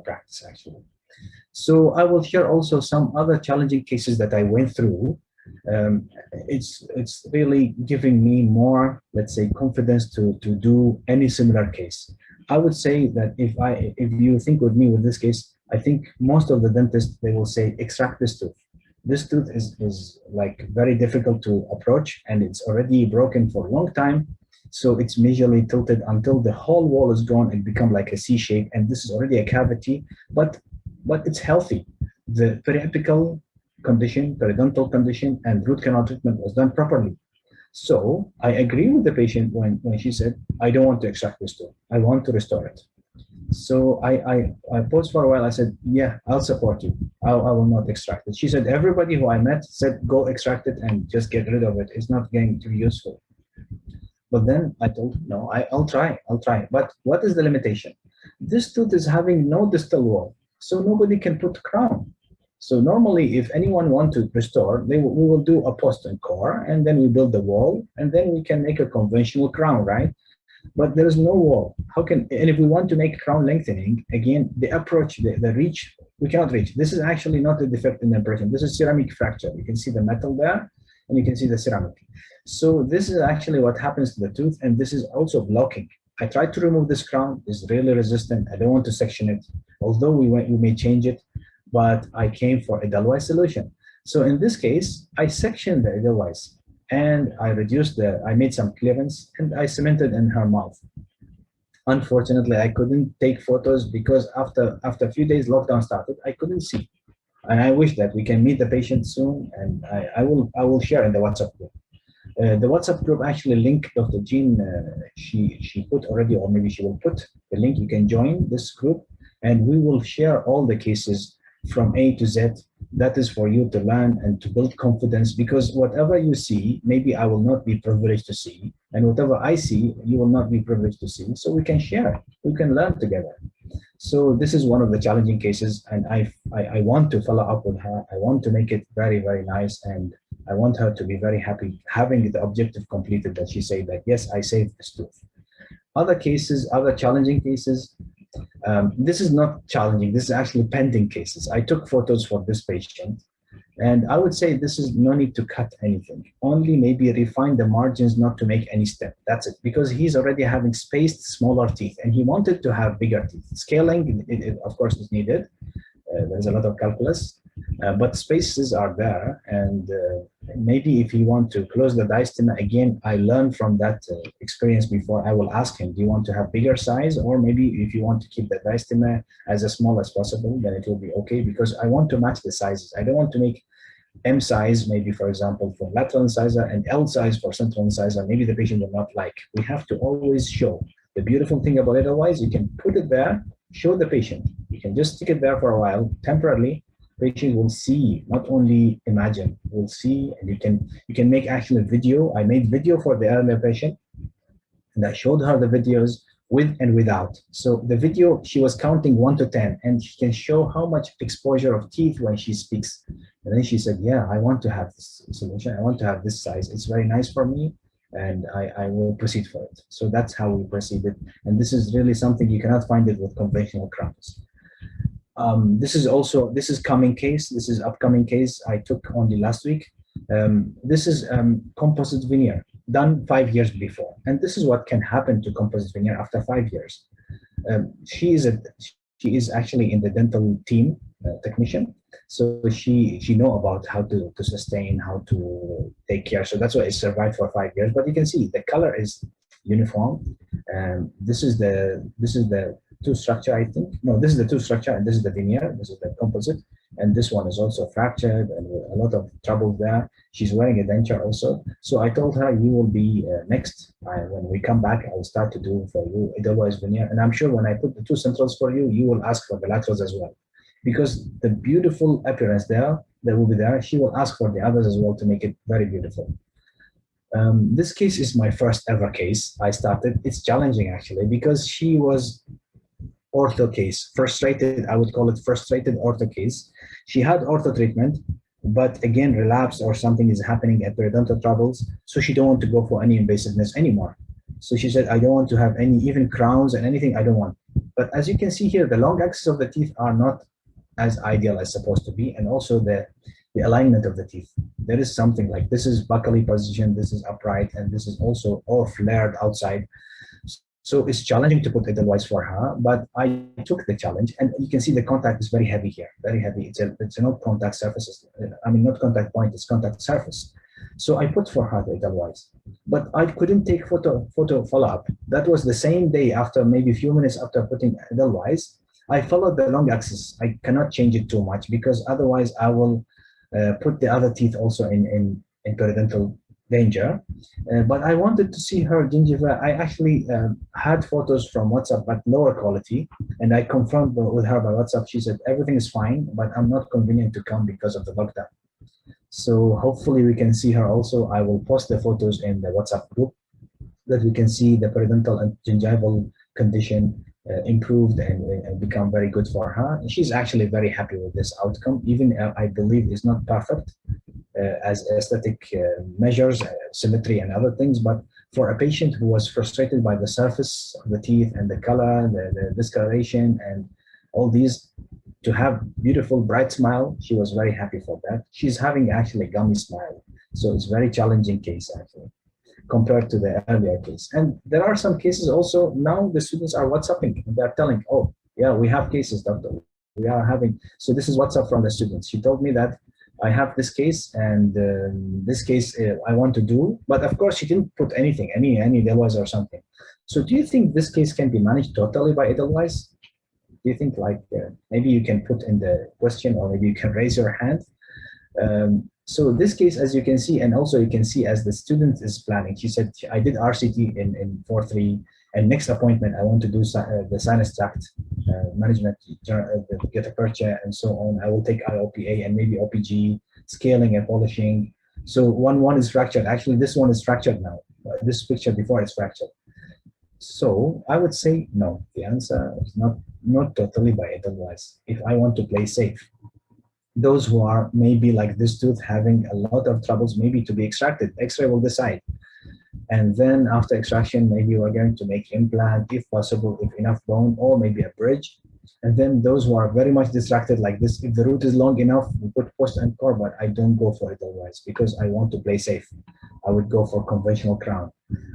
practice, actually. So I will share also some other challenging cases that I went through. It's really giving me more, let's say, confidence to do any similar case. I would say that if you think with me with this case, I think most of the dentists, they will say extract this tooth. This tooth is like very difficult to approach, and it's already broken for a long time. So it's majorly tilted until the whole wall is gone and become like a C shape, and this is already a cavity, but it's healthy. The periapical condition, periodontal condition, and root canal treatment was done properly. So I agree with the patient when she said, I don't want to extract this tooth. I want to restore it. So I paused for a while. I said, yeah, I'll support you. I will not extract it. She said, everybody who I met said, go extract it and just get rid of it. It's not going to be useful. But then I told her, no, I'll try. But what is the limitation? This tooth is having no distal wall, so nobody can put crown. So normally, if anyone wants to restore, we will do a post and core, and then we build the wall, and then we can make a conventional crown, right? But there is no wall. How can, and if we want to make crown lengthening, again, the approach, the reach, we cannot reach. This is actually not a defect in the impression. This is ceramic fracture. You can see the metal there, and you can see the ceramic. So this is actually what happens to the tooth, and this is also blocking. I tried to remove this crown. It's really resistant. I don't want to section it, although we may change it, but I came for Edelweiss solution. So in this case, I sectioned the Edelweiss, and I made some clearance, and I cemented in her mouth. Unfortunately, I couldn't take photos because after a few days lockdown started, I couldn't see. And I wish that we can meet the patient soon, and I will share in the WhatsApp group. The WhatsApp group actually linked Dr. Jean, she put already, or maybe she will put the link. You can join this group, and we will share all the cases from A to Z. That is for you to learn and to build confidence, because whatever you see, maybe I will not be privileged to see, and whatever I see, you will not be privileged to see. So we can share, we can learn together. So this is one of the challenging cases, and I want to follow up with her. I want to make it very, very nice, and I want her to be very happy having the objective completed, that she said that, yes, I saved this tooth. Other cases, other challenging cases, this is not challenging. This is actually pending cases. I took photos for this patient, and I would say this is no need to cut anything. Only maybe refine the margins, not to make any step. That's it. Because he's already having spaced smaller teeth, and he wanted to have bigger teeth. Scaling, of course, is needed. There's a lot of calculus, but spaces are there. And maybe if you want to close the diastema, again, I learned from that experience before. I will ask him, do you want to have bigger size? Or maybe if you want to keep the diastema as small as possible, then it will be okay, because I want to match the sizes. I don't want to make M size, maybe, for example, for lateral incisor, and L size for central incisor. Maybe the patient will not like. We have to always show. The beautiful thing about it, otherwise, you can put it there, show the patient. You can just stick it there for a while, temporarily. Patient will see, not only imagine, will see, and you can make actually a video. I made video for the earlier patient, and I showed her the videos with and without. So the video, she was counting 1 to 10, and she can show how much exposure of teeth when she speaks. And then she said, yeah, I want to have this solution. I want to have this size. It's very nice for me, and I will proceed for it. So that's how we proceeded. And this is really something you cannot find it with conventional crowns. This is coming case. This is upcoming case I took only last week. This is composite veneer done 5 years before. And this is what can happen to composite veneer after 5 years. She is actually in the dental team, technician. So she know about how to sustain, how to take care. So that's why it survived for 5 years. But you can see the color is uniform. This is the tooth structure, I think. No, this is the tooth structure, and this is the veneer. This is the composite, and this one is also fractured and a lot of trouble there. She's wearing a denture also. So I told her, you will be next. When we come back, I will start to do for you Edelweiss veneer, and I'm sure when I put the two centrals for you, you will ask for the laterals as well, because the beautiful appearance there that will be there, she will ask for the others as well to make it very beautiful. This case is my first ever case I started. It's challenging actually, because she was ortho case, frustrated. I would call it frustrated ortho case. She had ortho treatment, but again, relapse or something is happening at periodontal troubles. So she don't want to go for any invasiveness anymore. So she said, I don't want to have any, even crowns and anything, I don't want. But as you can see here, the long axis of the teeth are not as ideal as supposed to be, and also the alignment of the teeth. There is something like this is buccally positioned, this is upright, and this is also all flared outside. So it's challenging to put Edelweiss for her, but I took the challenge, and you can see the contact is very heavy here, very heavy. It's not contact surfaces. I mean, not contact point, it's contact surface. So I put for her the Edelweiss, but I couldn't take photo follow-up. That was the same day after, maybe a few minutes after putting Edelweiss. I followed the long axis. I cannot change it too much because otherwise I will put the other teeth also in periodontal danger. But I wanted to see her gingiva. I actually had photos from WhatsApp but lower quality, and I confirmed with her by WhatsApp. She said everything is fine, but I'm not convenient to come because of the lockdown. So hopefully we can see her also. I will post the photos in the WhatsApp group that we can see the periodontal and gingival condition improved and become very good for her. And she's actually very happy with this outcome, even I believe is not perfect as aesthetic measures, symmetry and other things, but for a patient who was frustrated by the surface of the teeth and the color, the discoloration and all these, to have beautiful bright smile, she was very happy for that. She's having actually gummy smile, so it's very challenging case actually compared to the earlier case. And there are some cases also now the students are WhatsApping and they're telling, oh yeah, we have cases, doctor, we are having. So this is WhatsApp from the students. She told me that I have this case, and this case I want to do, but of course she didn't put anything, any Edelweiss or something. So do you think this case can be managed totally by Edelweiss? Do you think like maybe you can put in the question, or maybe you can raise your hand? So this case, as you can see, and also you can see as the student is planning, she said, I did RCT in 4-3, and next appointment, I want to do the sinus tract management, get a purchase and so on. I will take IOPA and maybe OPG, scaling and polishing. So one is fractured. Actually, this one is fractured now. This picture before is fractured. So I would say no. The answer is not totally by Edelweiss. If I want to play safe, those who are maybe like this tooth having a lot of troubles, maybe to be extracted, X-ray will decide. And then after extraction, maybe we're going to make implant, if possible, if enough bone, or maybe a bridge. And then those who are very much distracted like this, if the root is long enough, we put post and core, but I don't go for it otherwise because I want to play safe. I would go for conventional crown.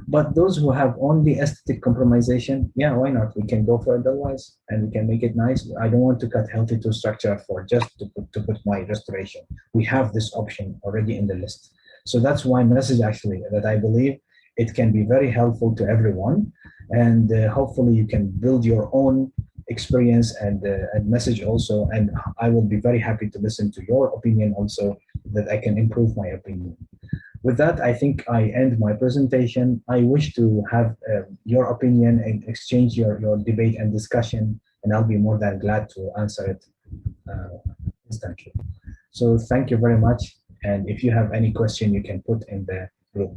But those who have only aesthetic compromisation, yeah, why not? We can go for otherwise, and we can make it nice. I don't want to cut healthy tooth structure for just to put my restoration. We have this option already in the list. So that's one message actually that I believe it can be very helpful to everyone, and hopefully you can build your own experience and message also, and I will be very happy to listen to your opinion also, that I can improve my opinion. With that, I think I end my presentation. I wish to have your opinion and exchange your debate and discussion, and I'll be more than glad to answer it instantly. So thank you very much, and if you have any question, you can put in the group.